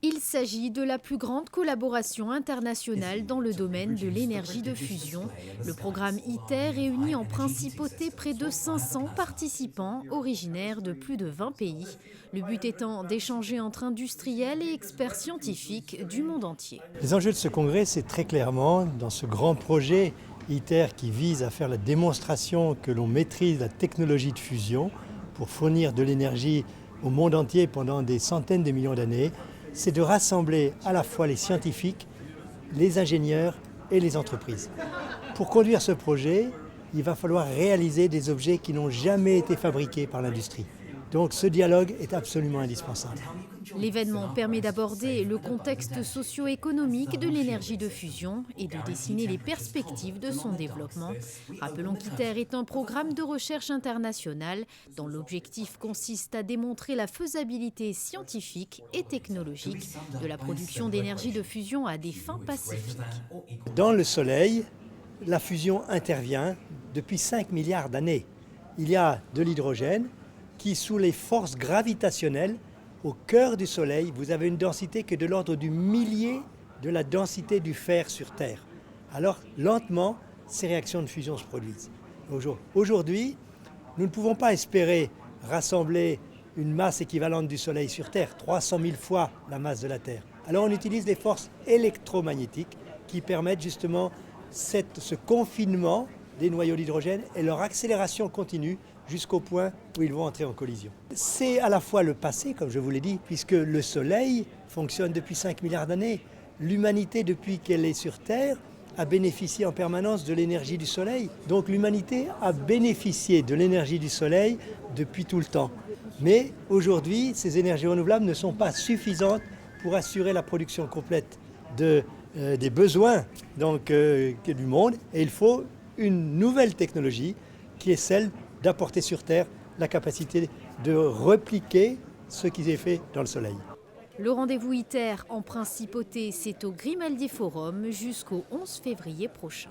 Il s'agit de la plus grande collaboration internationale dans le domaine de l'énergie de fusion. Le programme ITER réunit en principauté près de 500 participants originaires de plus de 20 pays. Le but étant d'échanger entre industriels et experts scientifiques du monde entier. Les enjeux de ce congrès, c'est très clairement dans ce grand projet ITER qui vise à faire la démonstration que l'on maîtrise la technologie de fusion pour fournir de l'énergie au monde entier pendant des centaines de millions d'années. C'est de rassembler à la fois les scientifiques, les ingénieurs et les entreprises. Pour conduire ce projet, il va falloir réaliser des objets qui n'ont jamais été fabriqués par l'industrie. Donc ce dialogue est absolument indispensable. L'événement permet d'aborder le contexte socio-économique de l'énergie de fusion et de dessiner les perspectives de son développement. Rappelons qu'ITER est un programme de recherche international dont l'objectif consiste à démontrer la faisabilité scientifique et technologique de la production d'énergie de fusion à des fins pacifiques. Dans le Soleil, la fusion intervient depuis 5 milliards d'années. Il y a de l'hydrogène qui, sous les forces gravitationnelles, au cœur du Soleil, vous avez une densité qui est de l'ordre du millier de la densité du fer sur Terre. Alors, lentement, ces réactions de fusion se produisent. Aujourd'hui, nous ne pouvons pas espérer rassembler une masse équivalente du Soleil sur Terre, 300 000 fois la masse de la Terre. Alors, on utilise des forces électromagnétiques qui permettent justement ce confinement des noyaux d'hydrogène et leur accélération continue jusqu'au point où ils vont entrer en collision. C'est à la fois le passé, comme je vous l'ai dit, puisque le Soleil fonctionne depuis 5 milliards d'années. L'humanité, depuis qu'elle est sur Terre, a bénéficié en permanence de l'énergie du Soleil. Donc l'humanité a bénéficié de l'énergie du Soleil depuis tout le temps. Mais aujourd'hui, ces énergies renouvelables ne sont pas suffisantes pour assurer la production complète des besoins du monde. Et il faut une nouvelle technologie qui est celle d'apporter sur Terre la capacité de repliquer ce qui est fait dans le Soleil. Le rendez-vous ITER en principauté, c'est au Grimaldi Forum jusqu'au 11 février prochain.